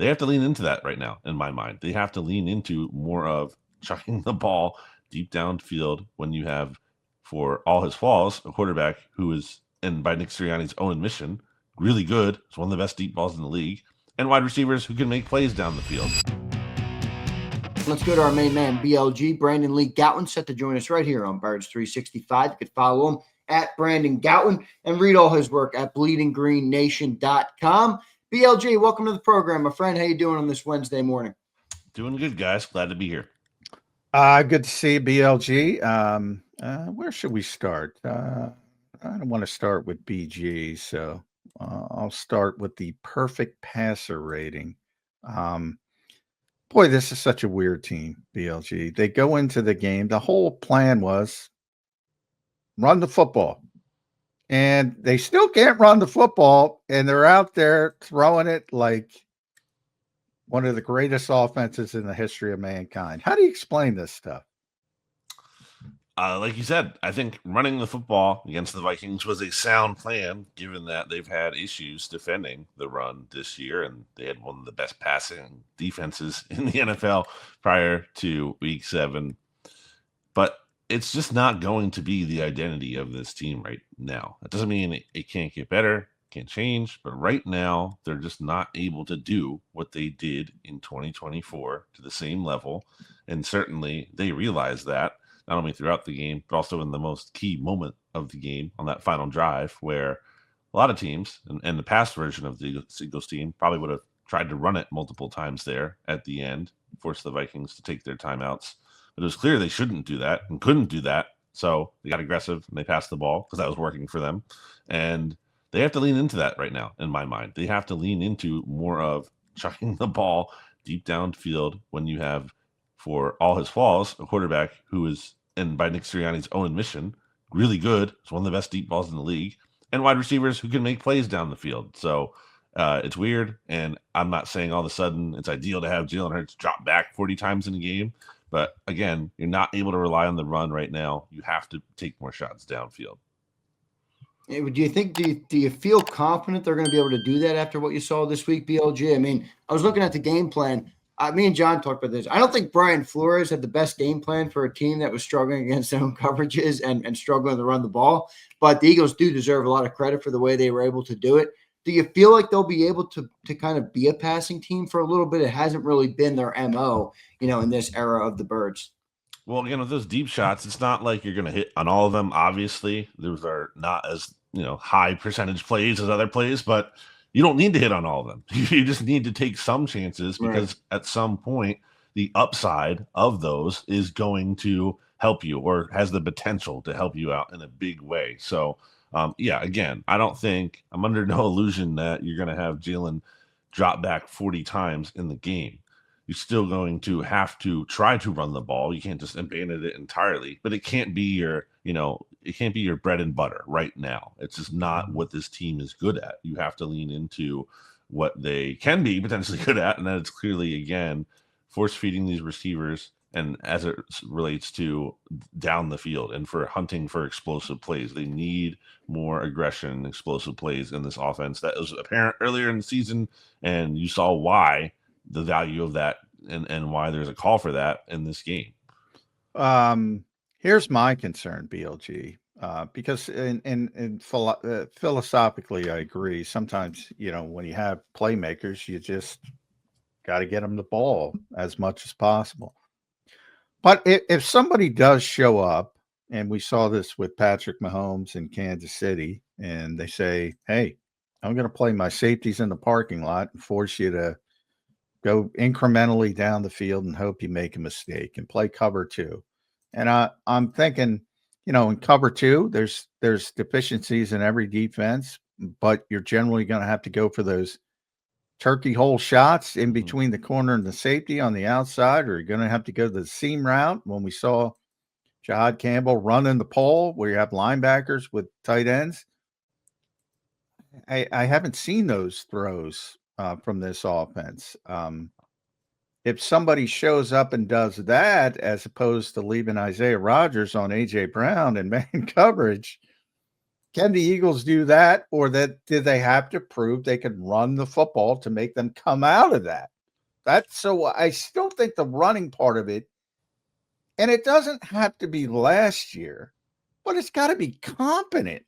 they have to lean into that right now, in my mind. They have to lean into more of chucking the ball deep downfield when you have, for all his flaws, a quarterback who is, and by Nick Sirianni's own admission, really good. It's one of the best deep balls in the league, and wide receivers who can make plays down the field. Let's go to our main man, BLG, Brandon Lee Gowton, set to join us right here on Birds 365. You could follow him at Brandon Gowton and read all his work at bleedinggreennation.com. BLG, welcome to the program, my friend. How you doing on this Wednesday morning? Doing good, guys. Glad to be here. Good to see you, BLG. Where should we start? I don't want to start with BG, so I'll start with the perfect passer rating. Boy, this is such a weird team, BLG. They go into the game. The whole plan was run the football. And they still can't run the football, and they're out there throwing it like one of the greatest offenses in the history of mankind. How do you explain this stuff? Like you said, I think running the football against the Vikings was a sound plan, given that they've had issues defending the run this year, and they had one of the best passing defenses in the NFL prior to Week 7. But it's just not going to be the identity of this team right now. That doesn't mean it can't get better, can't change, but right now they're just not able to do what they did in 2024 to the same level, and certainly they realize that, not only throughout the game, but also in the most key moment of the game on that final drive, where a lot of teams, and the past version of the Eagles team, probably would have tried to run it multiple times there at the end, force the Vikings to take their timeouts. But it was clear they shouldn't do that and couldn't do that. So they got aggressive and they passed the ball because that was working for them. And they have to lean into that right now, in my mind. They have to lean into more of chucking the ball deep downfield when you have, for all his flaws, a quarterback who is, and by Nick Sirianni's own admission, really good. It's one of the best deep balls in the league, and wide receivers who can make plays down the field. So it's weird, and I'm not saying all of a sudden it's ideal to have Jalen Hurts drop back 40 times in a game. But again, you're not able to rely on the run right now. You have to take more shots downfield. Do you think, do you feel confident they're going to be able to do that after what you saw this week, BLG? I mean, I was looking at the game plan. Me and John talked about this. I don't think Brian Flores had the best game plan for a team that was struggling against their own coverages and struggling to run the ball. But the Eagles do deserve a lot of credit for the way they were able to do it. Do you feel like they'll be able to kind of be a passing team for a little bit? It hasn't really been their MO, in this era of the Birds. Well, again, with those deep shots, it's not like you're going to hit on all of them. Obviously, those are not as high percentage plays as other plays, but you don't need to hit on all of them. You just need to take some chances because at some point, the upside of those is going to help you or has the potential to help you out in a big way. So, again, I don't think I'm under no illusion that you're going to have Jalen drop back 40 times in the game. You're still going to have to try to run the ball. You can't just abandon it entirely, but it can't be your bread and butter right now. It's just not what this team is good at. You have to lean into what they can be potentially good at, and that it's clearly, again, force feeding these receivers, and as it relates to down the field and for hunting for explosive plays. They need more aggression and explosive plays in this offense. That was apparent earlier in the season, and you saw why, the value of that, and why there's a call for that in this game. Here's my concern, BLG, because philosophically, I agree. Sometimes, when you have playmakers, you just got to get them the ball as much as possible. But if somebody does show up, and we saw this with Patrick Mahomes in Kansas City, and they say, hey, I'm going to play my safeties in the parking lot and force you to go incrementally down the field and hope you make a mistake and play cover 2. And I'm thinking, in cover 2, there's deficiencies in every defense, but you're generally going to have to go for those turkey hole shots in between the corner and the safety on the outside, or you're going to have to go the seam route when we saw Jahad Campbell running the pole where you have linebackers with tight ends. I haven't seen those throws from this offense. If somebody shows up and does that, as opposed to leaving Isaiah Rodgers on A.J. Brown and man coverage, Can the Eagles do that, or that did they have to prove they could run the football to make them come out of that? So I still think the running part of it, and it doesn't have to be last year, but it's got to be competent.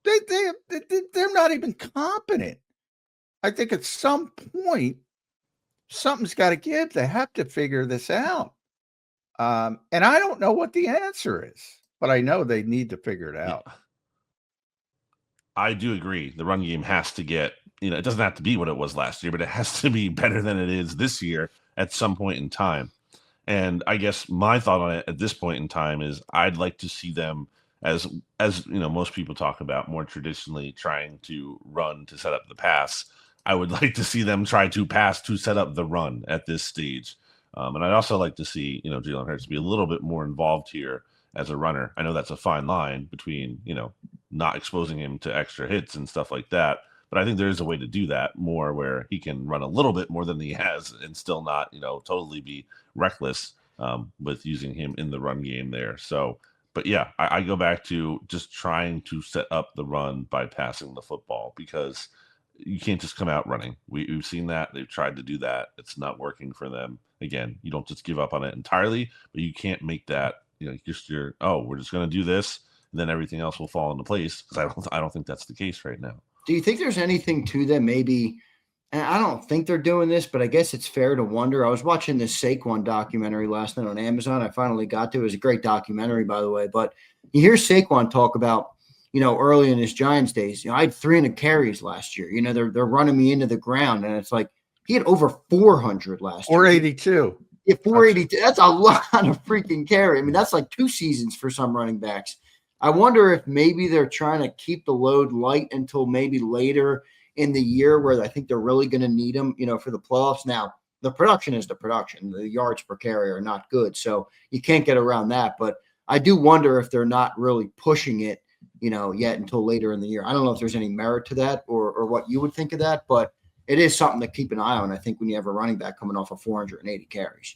They're not even competent. I think at some point something's got to give. They have to figure this out. And I don't know what the answer is, but I know they need to figure it out. Yeah. I do agree. The run game has to get, it doesn't have to be what it was last year, but it has to be better than it is this year at some point in time. And I guess my thought on it at this point in time is I'd like to see them as most people talk about more traditionally trying to run to set up the pass. I would like to see them try to pass to set up the run at this stage. And I'd also like to see, Jalen Hurts be a little bit more involved here as a runner. I know that's a fine line between, not exposing him to extra hits and stuff like that. But I think there is a way to do that more where he can run a little bit more than he has and still not, totally be reckless with using him in the run game there. So, but yeah, I go back to just trying to set up the run by passing the football because you can't just come out running. We've seen that. They've tried to do that. It's not working for them. Again, you don't just give up on it entirely, but you can't make that, we're just going to do this. And then everything else will fall into place because I don't think that's the case right now. Do you think there's anything to them maybe, and I don't think they're doing this, but I guess it's fair to wonder. I was watching this Saquon documentary last night on Amazon. I finally got to it. It was a great documentary, by the way. But you hear Saquon talk about, early in his Giants days, I had 300 carries last year. They're running me into the ground. And it's like he had over 400 last year. 482. Yeah, 482. That's a lot of freaking carry. I mean, that's like 2 seasons for some running backs. I wonder if maybe they're trying to keep the load light until maybe later in the year where I think they're really going to need them, for the playoffs. Now, the production is the production. The yards per carry are not good, so you can't get around that. But I do wonder if they're not really pushing it, yet until later in the year. I don't know if there's any merit to that or what you would think of that, but it is something to keep an eye on, I think, when you have a running back coming off of 480 carries.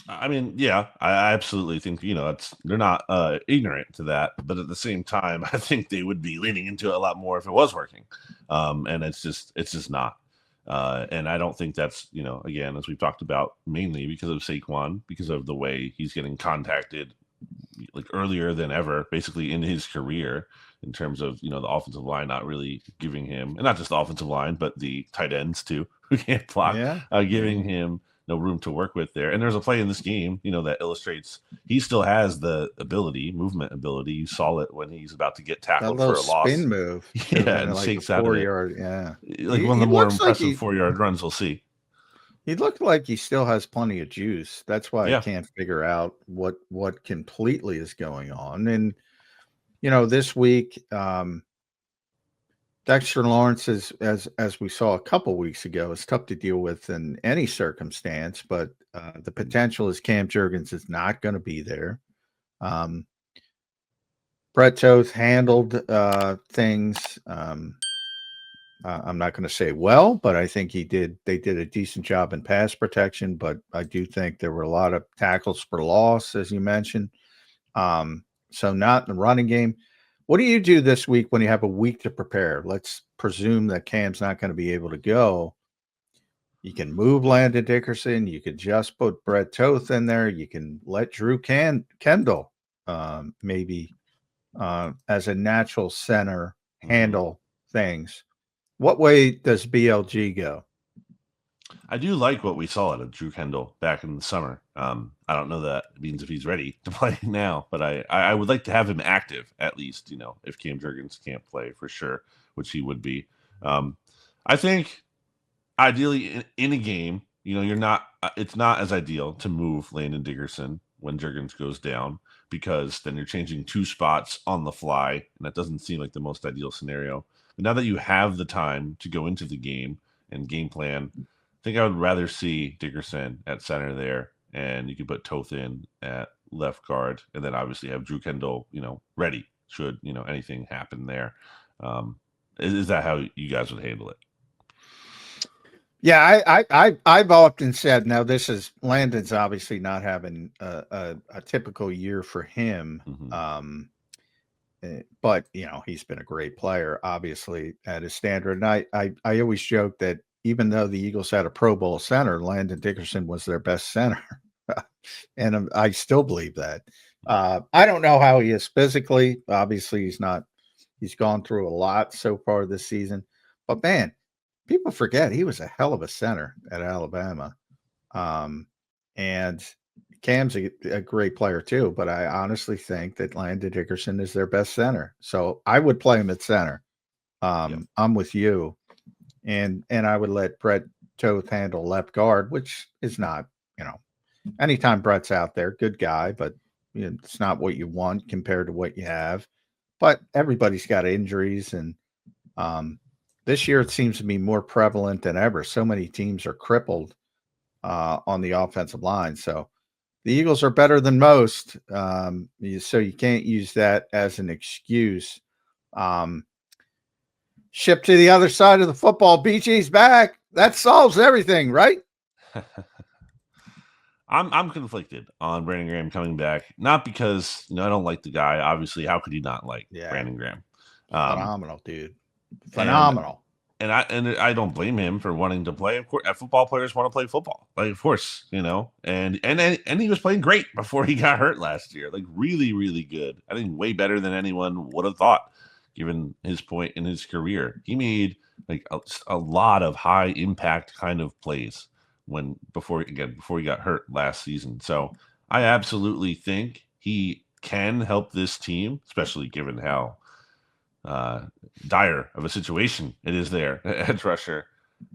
I mean, yeah, I absolutely think, they're not ignorant to that. But at the same time, I think they would be leaning into it a lot more if it was working. And it's just not. And I don't think that's, again, as we've talked about, mainly because of Saquon, because of the way he's getting contacted like earlier than ever, basically in his career, in terms of, the offensive line not really giving him, and not just the offensive line, but the tight ends too, who can't block, giving him no room to work with there. And there's a play in this game, that illustrates he still has the movement ability. You saw it when he's about to get tackled for a loss. Spin move. And like shakes out of it. Yard, yeah. Like one of the more impressive 4-yard runs we'll see. He looked like he still has plenty of juice. That's why I can't figure out what completely is going on. And, this week, Dexter Lawrence is, as we saw a couple weeks ago, is tough to deal with in any circumstance, but the potential is Cam Jurgens is not going to be there. Brett Toth handled things. I'm not going to say well, but I think they did a decent job in pass protection, but I do think there were a lot of tackles for loss, as you mentioned. So not in the running game. What do you do this week when you have a week to prepare? Let's presume that Cam's not going to be able to go. You can move Landon Dickerson. You could just put Brett Toth in there. You can let Drew Kendall maybe as a natural center handle things. What way does BLG go? I do like what we saw out of Drew Kendall back in the summer. I don't know that it means if he's ready to play now, but I would like to have him active at least, if Cam Jurgens can't play for sure, which he would be. I think ideally in a game, it's not as ideal to move Landon Dickerson when Jurgens goes down because then you're changing 2 spots on the fly, and that doesn't seem like the most ideal scenario. But now that you have the time to go into the game and game plan, I think I would rather see Dickerson at center there, and you could put Toth in at left guard, and then obviously have Drew Kendall, ready should anything happen there. Is that how you guys would handle it? Yeah, I've often said, now this is Landon's obviously not having a typical year for him. But he's been a great player, obviously, at his standard. And I always joke that even though the Eagles had a Pro Bowl center, Landon Dickerson was their best center. And I still believe that. I don't know how he is physically. Obviously, he's not. He's gone through a lot so far this season. But man, people forget he was a hell of a center at Alabama. And Cam's a great player too, but I honestly think that Landon Dickerson is their best center. So I would play him at center. I'm with you. And I would let Brett Toth handle left guard, which is not, anytime Brett's out there, good guy, but it's not what you want compared to what you have. But everybody's got injuries, and this year it seems to be more prevalent than ever. So many teams are crippled on the offensive line. So the Eagles are better than most. So you can't use that as an excuse. Ship to the other side of the football. BG's back. That solves everything, right? I'm conflicted on Brandon Graham coming back, not because I don't like the guy. Obviously, how could you not like Brandon Graham? Phenomenal, dude. Phenomenal. And I don't blame him for wanting to play. Of course, football players want to play football. Like, of course, and he was playing great before he got hurt last year. Like, really, really good. I think way better than anyone would have thought, given his point in his career. He made like a lot of high impact kind of plays before he got hurt last season. So I absolutely think he can help this team, especially given how dire of a situation it is there at edge rusher.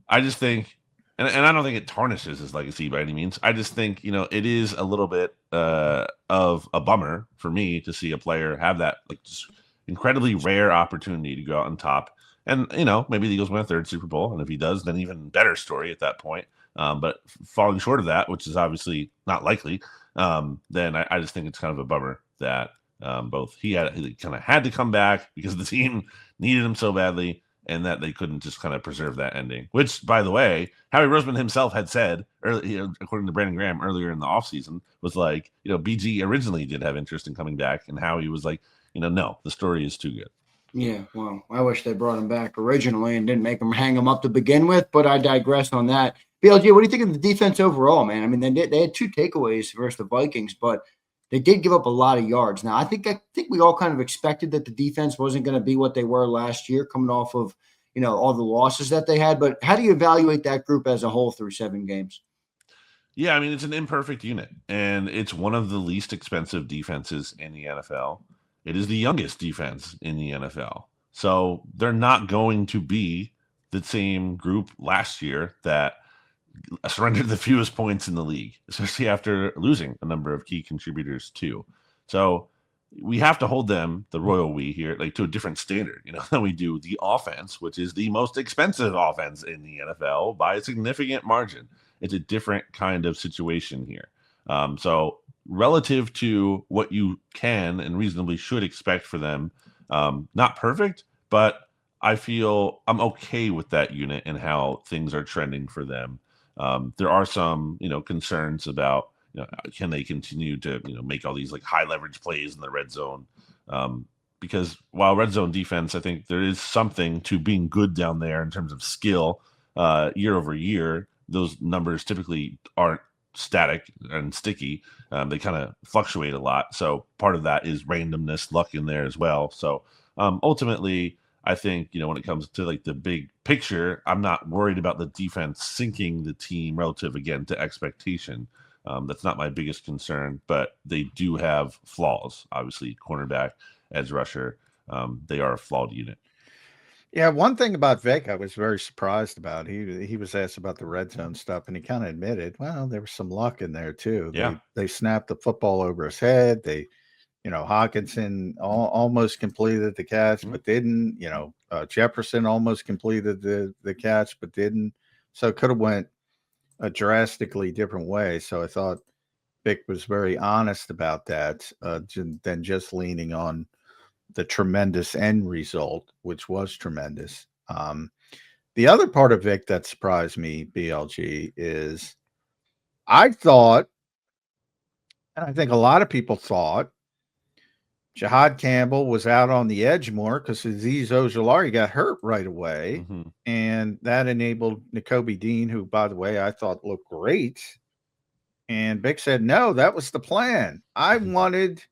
I just think, and I don't think it tarnishes his legacy by any means. I just think, it is a little bit of a bummer for me to see a player have that like just incredibly rare opportunity to go out on top. And, maybe the Eagles win a third Super Bowl. And if he does, then even better story at that point. But falling short of that, which is obviously not likely, then I just think it's kind of a bummer that both he kind of had to come back because the team needed him so badly, and that they couldn't just kind of preserve that ending. Which, by the way, Howie Roseman himself had said, according to Brandon Graham earlier in the offseason, was like, BG originally did have interest in coming back, and Howie was like, no, the story is too good. Yeah, well, I wish they brought him back originally and didn't make him hang him up to begin with, but I digress on that. BLG, what do you think of the defense overall, man? I mean, they had 2 takeaways versus the Vikings, but they did give up a lot of yards. Now, I think we all kind of expected that the defense wasn't going to be what they were last year, coming off of all the losses that they had. But how do you evaluate that group as a whole through 7 games? Yeah, I mean, it's an imperfect unit, and it's one of the least expensive defenses in the NFL. It is the youngest defense in the NFL. So they're not going to be the same group last year that surrendered the fewest points in the league, especially after losing a number of key contributors too. So we have to hold them, the royal we here, like to a different standard, than we do the offense, which is the most expensive offense in the NFL by a significant margin. It's a different kind of situation here. So relative to what you can and reasonably should expect for them, not perfect, but I feel I'm okay with that unit and how things are trending for them. There are some, concerns about, can they continue to, make all these like high leverage plays in the red zone? Because while red zone defense, I think there is something to being good down there in terms of skill year over year. Those numbers typically aren't static and sticky. They kind of fluctuate a lot. So part of that is randomness, luck in there as well. So ultimately, I think, when it comes to like the big picture, I'm not worried about the defense sinking the team relative again to expectation. That's not my biggest concern, but they do have flaws. Obviously, cornerback, edge rusher, they are a flawed unit. Yeah, one thing about Vic I was very surprised about. He was asked about the red zone stuff, and he kind of admitted, well, there was some luck in there too. Yeah. They snapped the football over his head. Hawkinson almost completed the catch, but didn't. Jefferson almost completed the catch, but didn't. So it could have went a drastically different way. So I thought Vic was very honest about that, than just leaning on the tremendous end result, which was tremendous. The other part of Vic that surprised me, BLG, is I thought, and I think a lot of people thought, Jahad Campbell was out on the edge more because Azeez Ojulari got hurt right away. Mm-hmm. And that enabled Nakobe Dean, who, by the way, I thought looked great. And Vic said, no, that was the plan. I wanted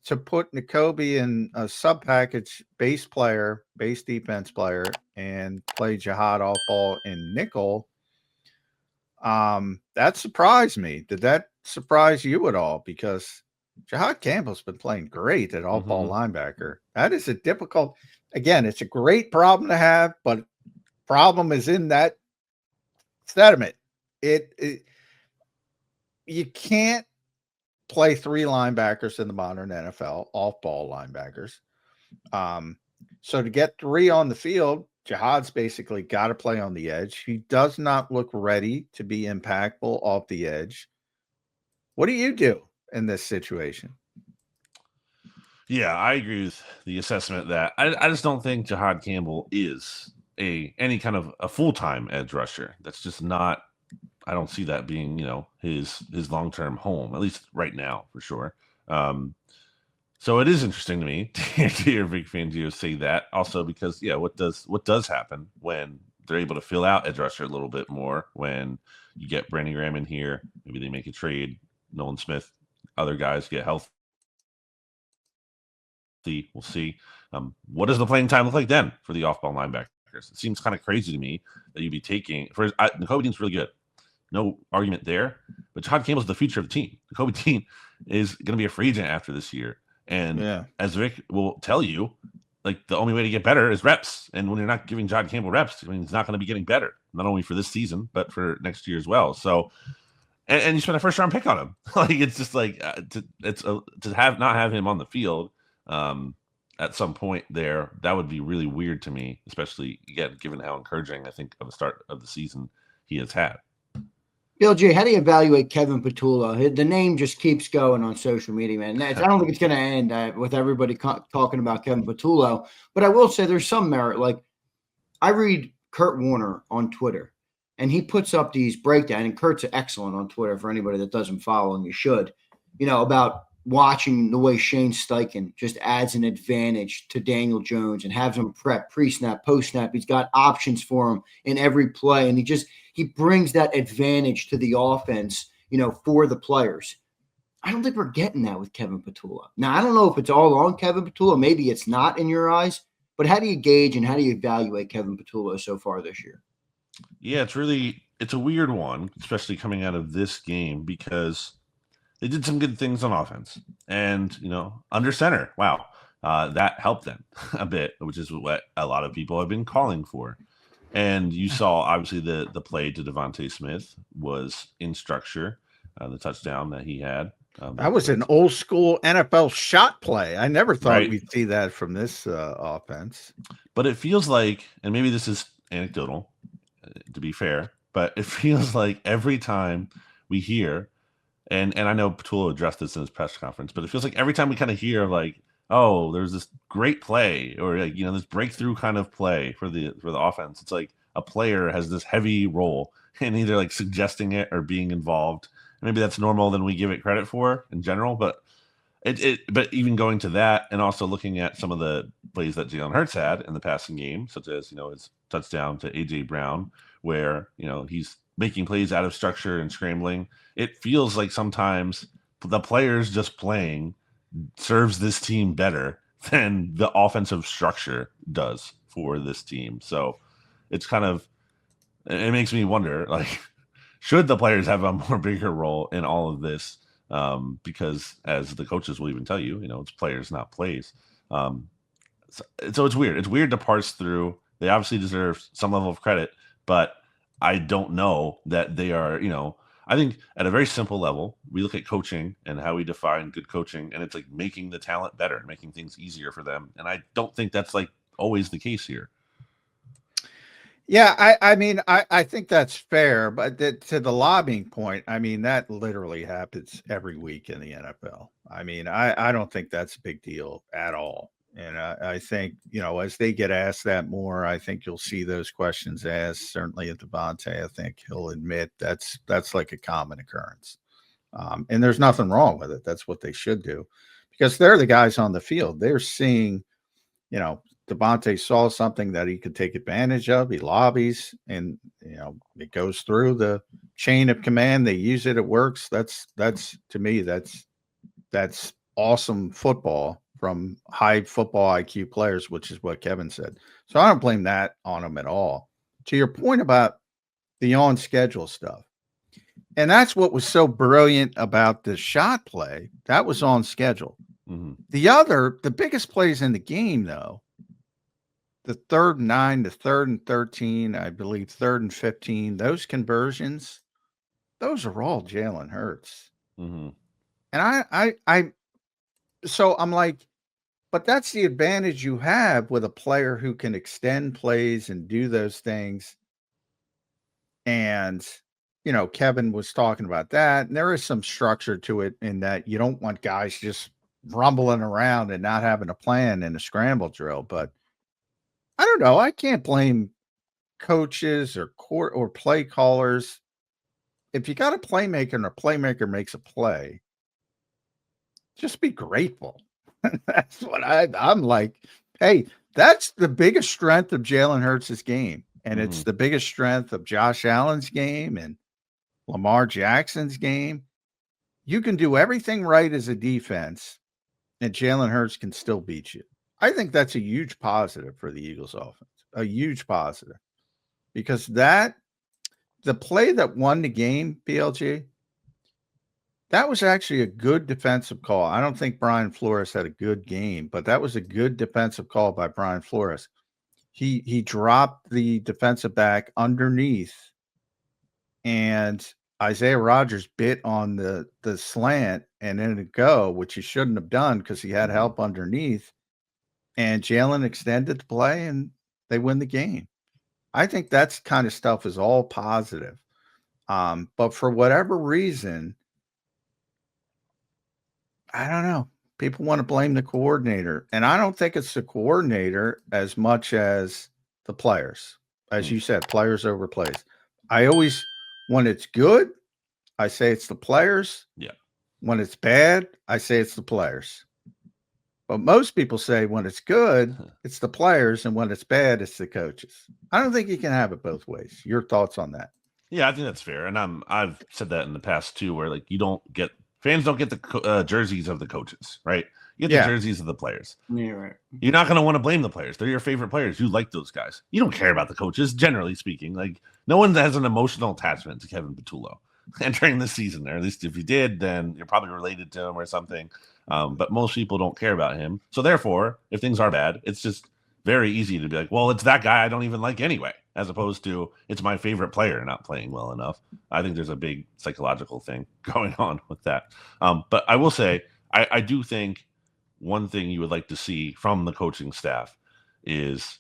to put Nakobe in a sub-package base defense player, and play Jahad off ball in nickel. That surprised me. Did that surprise you at all? Because Jahad Campbell's been playing great at off-ball linebacker. That is a difficult, again, it's a great problem to have, but problem is in that sediment. You can't play 3 linebackers in the modern NFL, off-ball linebackers. So to get 3 on the field, Jahad's basically got to play on the edge. He does not look ready to be impactful off the edge. What do you do in this situation? Yeah, I agree with the assessment that I just don't think Jahad Campbell is any kind of a full-time edge rusher. That's just not. I don't see that being, his long-term home, at least right now, for sure. So it is interesting to me to hear Vic Fangio say that. Also because, what does happen when they're able to fill out edge rusher a little bit more, when you get Brandon Graham in here, maybe they make a trade, Nolan Smith, other guys get healthy. We'll see. What does the playing time look like then for the off-ball linebackers? It seems kind of crazy to me that you'd be taking – Nakobe Dean's really good. No argument there. But Jahad Campbell's the future of the team. Nakobe Dean is going to be a free agent after this year. And as Vic will tell you, like, the only way to get better is reps. And when you're not giving Jahad Campbell reps, he's not going to be getting better, not only for this season, but for next year as well. So, and you spent a first-round pick on him. Like, it's just like to not have him on the field at some point there, that would be really weird to me, especially, again, given how encouraging I think of the start of the season he has had. BLG, how do you evaluate Kevin Patullo? The name just keeps going on social media, man. I don't think it's going to end with everybody talking about Kevin Patullo. But I will say there's some merit. Like, I read Kurt Warner on Twitter, and he puts up these breakdowns. And Kurt's excellent on Twitter for anybody that doesn't follow, and you should, about watching the way Shane Steichen just adds an advantage to Daniel Jones and has him prep pre-snap, post-snap. He's got options for him in every play, and he brings that advantage to the offense, for the players. I don't think we're getting that with Kevin Patullo. Now, I don't know if it's all on Kevin Patullo. Maybe it's not in your eyes, but how do you gauge and how do you evaluate Kevin Patullo so far this year? Yeah, it's a weird one, especially coming out of this game, because they did some good things on offense and, under center. Wow. That helped them a bit, which is what a lot of people have been calling for. And you saw, obviously, the play to Devontae Smith was in structure, the touchdown that he had. That was an old school NFL shot play. I never thought Right. we'd see that from this offense. But it feels like, and maybe this is anecdotal, to be fair, but it feels like every time we hear, and I know Patullo addressed this in his press conference, but it feels like every time we kind of hear, like, oh, there's this great play, or, like, this breakthrough kind of play for the offense, it's like a player has this heavy role in either, like, suggesting it or being involved. Maybe that's normal than we give it credit for in general, but but even going to that, and also looking at some of the plays that Jalen Hurts had in the passing game, such as his touchdown to AJ Brown, where he's making plays out of structure and scrambling. It feels like sometimes the players just playing serves this team better than the offensive structure does for this team. So it's it makes me wonder, like, should the players have a more bigger role in all of this? Because, as the coaches will even tell you, it's players, not plays. So it's weird. It's weird to parse through. They obviously deserve some level of credit, but I don't know that they are, I think at a very simple level, we look at coaching and how we define good coaching, and it's like making the talent better, making things easier for them. And I don't think that's, like, always the case here. Yeah, I mean, I think that's fair, but to the lobbying point, I mean, that literally happens every week in the NFL. I mean, I don't think that's a big deal at all. And I think, as they get asked that more, I think you'll see those questions asked. Certainly at Devontae, I think he'll admit that's like a common occurrence. And there's nothing wrong with it. That's what they should do, because they're the guys on the field. They're seeing, Devontae saw something that he could take advantage of. He lobbies, and it goes through the chain of command. They use it. It works. That's to me, that's awesome football from high football IQ players, which is what Kevin said. So I don't blame that on them at all. To your point about the on schedule stuff. And that's what was so brilliant about the shot play. That was on schedule. Mm-hmm. The biggest plays in the game, though, the 3rd and 9, the 3rd and 13, I believe 3rd and 15, those conversions, those are all Jalen Hurts. Mm-hmm. And so I'm like, but that's the advantage you have with a player who can extend plays and do those things. And, Kevin was talking about that. And there is some structure to it in that you don't want guys just rumbling around and not having a plan in a scramble drill. But I don't know. I can't blame coaches or play callers. If you got a playmaker and a playmaker makes a play, just be grateful. That's what I'm like. Hey, that's the biggest strength of Jalen Hurts' game. And it's the biggest strength of Josh Allen's game and Lamar Jackson's game. You can do everything right as a defense, and Jalen Hurts can still beat you. I think that's a huge positive for the Eagles offense, a huge positive, because the play that won the game, BLG, that was actually a good defensive call. I don't think Brian Flores had a good game, but that was a good defensive call by Brian Flores. He dropped the defensive back underneath, and Isaiah Rodgers bit on the slant and then it go, which he shouldn't have done because he had help underneath. And Jalen extended the play, and they win the game. I think that's kind of stuff is all positive. But for whatever reason, I don't know. People want to blame the coordinator. And I don't think it's the coordinator as much as the players. As you said, players over plays. I always, when it's good, I say it's the players. Yeah. When it's bad, I say it's the players. But most people say when it's good, it's the players, and when it's bad, it's the coaches. I don't think you can have it both ways. Your thoughts on that? Yeah, I think that's fair. And I've said that in the past too, where like fans don't get the jerseys of the coaches, right? You get the jerseys of the players. Yeah, right. You're not going to want to blame the players. They're your favorite players. You like those guys. You don't care about the coaches, generally speaking. Like, no one has an emotional attachment to Kevin Patullo entering the season. Or at least if you did, then you're probably related to him or something. But most people don't care about him. So therefore, if things are bad, it's just very easy to be like, well, it's that guy I don't even like anyway, as opposed to it's my favorite player not playing well enough. I think there's a big psychological thing going on with that. But I will say, I do think one thing you would like to see from the coaching staff is,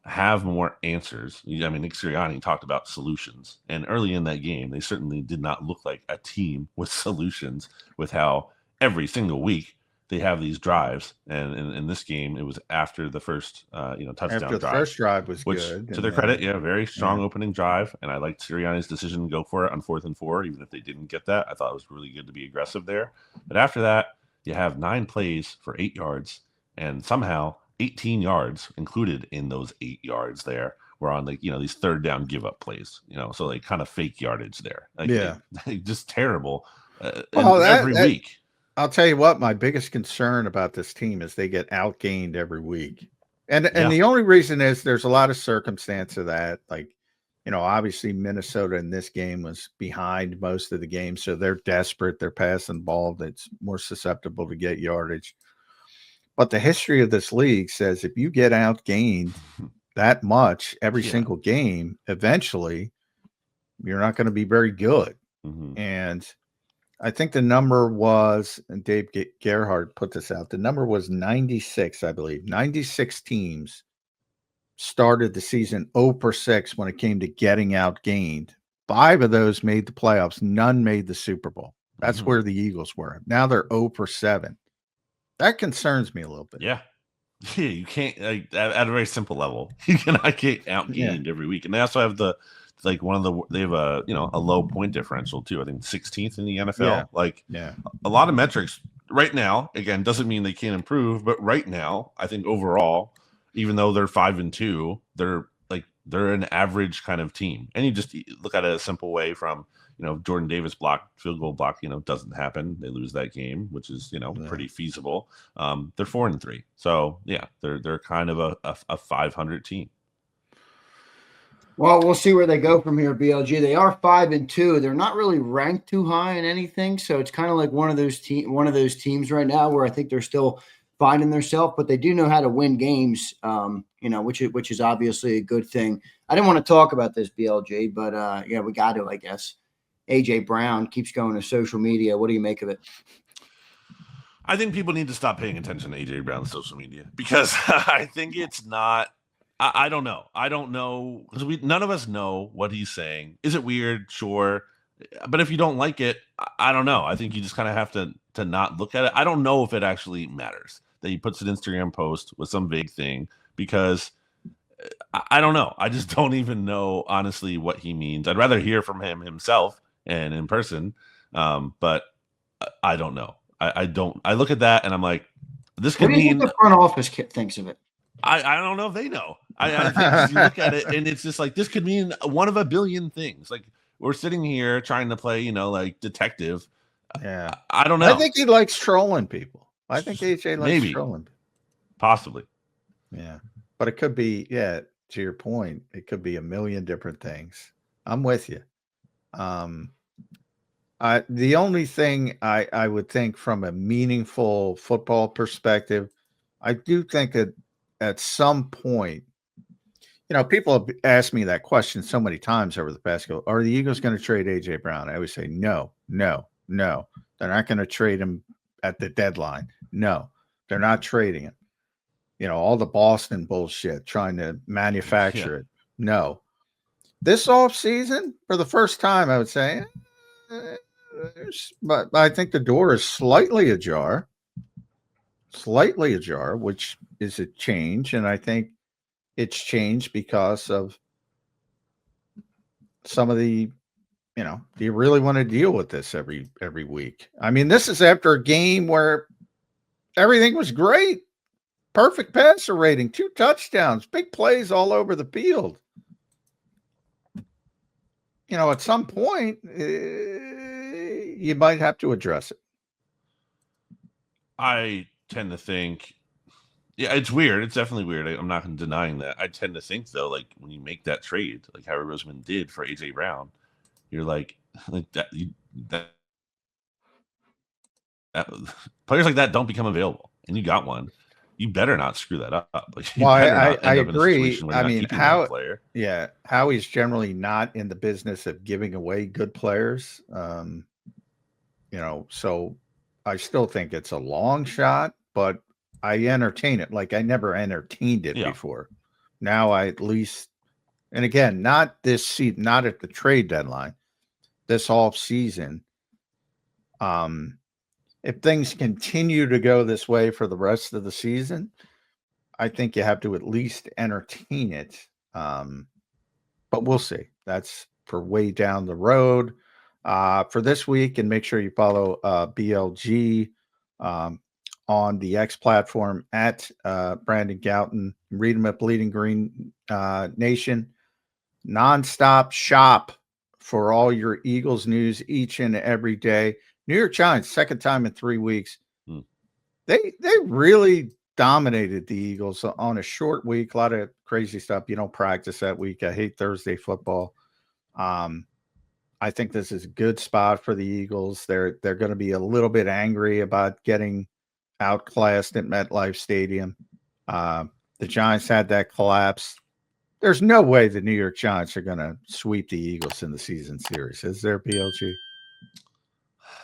have more answers. I mean, Nick Sirianni talked about solutions, and early in that game, they certainly did not look like a team with solutions, with how every single week they have these drives. And in this game, it was after the first, touchdown After the drive. first drive was Which, good. to their credit, very strong opening drive. And I liked Sirianni's decision to go for it on 4th and 4, even if they didn't get that. I thought it was really good to be aggressive there. But after that, you have 9 plays for 8 yards, and somehow 18 yards included in those 8 yards there were on these 3rd down give up plays, so like kind of fake yardage there. Like, just terrible every week. I'll tell you what, my biggest concern about this team is they get outgained every week. And the only reason is there's a lot of circumstance of that. Like, obviously Minnesota in this game was behind most of the game. So they're desperate. They're passing the ball. That's more susceptible to get yardage. But the history of this league says if you get outgained that much every single game, eventually you're not going to be very good. Mm-hmm. And I think the number was, and Dave Gerhardt put this out, the number was 96, I believe. 96 teams started the season 0-6 when it came to getting outgained. 5 of those made the playoffs. None made the Super Bowl. That's where the Eagles were. Now they're 0-7. That concerns me a little bit. Yeah, you can't, at a very simple level, you cannot get outgained every week. And they also have they have a low point differential too. I think 16th in the NFL. A lot of metrics right now, again, doesn't mean they can't improve, but right now, I think overall, even though they're 5-2, they're an average kind of team. And you just look at it a simple way from, Jordan Davis field goal block, doesn't happen. They lose that game, which is, pretty feasible. They're 4-3. So yeah, they're kind of a 500 team. Well, we'll see where they go from here, BLG. They are 5-2. They're not really ranked too high in anything, so it's kind of like one of those teams right now where I think they're still finding themselves, but they do know how to win games. Which is obviously a good thing. I didn't want to talk about this, BLG, but we got to, I guess. AJ Brown keeps going to social media. What do you make of it? I think people need to stop paying attention to AJ Brown's social media because I think it's not. I don't know. I don't know because none of us know what he's saying. Is it weird? Sure. But if you don't like it, I don't know. I think you just kind of have to not look at it. I don't know if it actually matters that he puts an Instagram post with some vague thing because I don't know. I just don't even know, honestly, what he means. I'd rather hear from him himself and in person. But I don't know. I don't. I look at that and I'm like, this could mean the front office thinks of it. I don't know if they know. I think you look at it and it's just like this could mean one of a billion things. Like we're sitting here trying to play, like detective. Yeah, I don't know. I think he likes trolling people. I think AJ likes trolling. Possibly. Yeah, but it could be. Yeah, to your point, it could be a million different things. I'm with you. The only thing I would think from a meaningful football perspective, I do think that at some point, people have asked me that question so many times over the past go, are the Eagles going to trade AJ Brown? I always say, no. They're not going to trade him at the deadline. No, they're not trading him. All the Boston bullshit trying to manufacture it. No. This offseason, for the first time, I would say, but I think the door is slightly ajar, which is a change. And I think it's changed because of some of the, do you really want to deal with this every week? I mean, this is after a game where everything was great. Perfect passer rating, 2 touchdowns, big plays all over the field. At some point, you might have to address it. I tend to think, it's weird. It's definitely weird. I'm not denying that. I tend to think, though, like when you make that trade, like Harry Roseman did for AJ Brown, you're like that players like that don't become available, and you got one. You better not screw that up. Like, I agree. I mean, Howie's generally not in the business of giving away good players. So I still think it's a long shot, but I entertain it. Like I never entertained it before. Now I at least, and again, not this season, not at the trade deadline, this off season. If things continue to go this way for the rest of the season, I think you have to at least entertain it. But we'll see. That's for way down the road. For this week, and make sure you follow BLG on the X platform at Brandon Gowton. Read him at Bleeding Green Nation. Nonstop shop for all your Eagles news each and every day. New York Giants, second time in 3 weeks. They really dominated the Eagles on a short week. A lot of crazy stuff. You don't practice that week. I hate Thursday football. I think this is a good spot for the Eagles. They're going to be a little bit angry about getting outclassed at MetLife Stadium. The Giants had that collapse. There's no way the New York Giants are going to sweep the Eagles in the season series. Is there, BLG?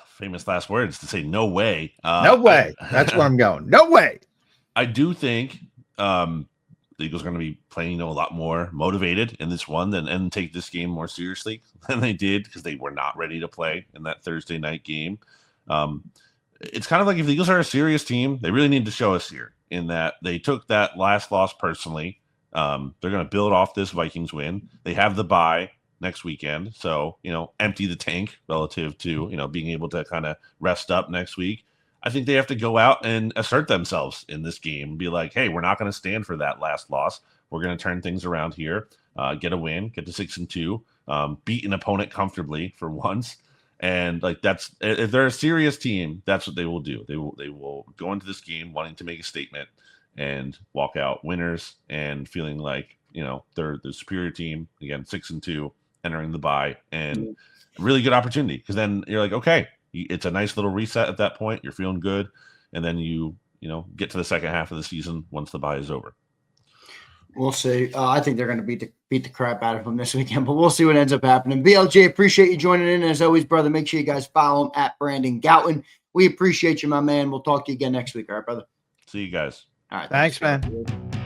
Famous last words to say no way. No way. That's where I'm going. No way. I do think the Eagles are going to be playing a lot more motivated in this one and take this game more seriously than they did because they were not ready to play in that Thursday night game. It's kind of like if the Eagles are a serious team, they really need to show us here in that they took that last loss personally. They're going to build off this Vikings win. They have the bye next weekend. So, empty the tank relative to, being able to kind of rest up next week. I think they have to go out and assert themselves in this game. Be like, hey, we're not going to stand for that last loss. We're going to turn things around here, get a win, get to 6-2, beat an opponent comfortably for once. And like that's if they're a serious team, that's what they will do. They will go into this game wanting to make a statement and walk out winners and feeling like they're the superior team again, 6-2, entering the bye, and really good opportunity because then you're like, okay, it's a nice little reset at that point. You're feeling good, and then you get to the second half of the season once the bye is over. We'll see. I think they're going to beat the crap out of them this weekend, but we'll see what ends up happening. BLG, appreciate you joining in. As always, brother, make sure you guys follow him at Brandon Gowton. We appreciate you, my man. We'll talk to you again next week. All right, brother. See you guys. All right. Thanks man.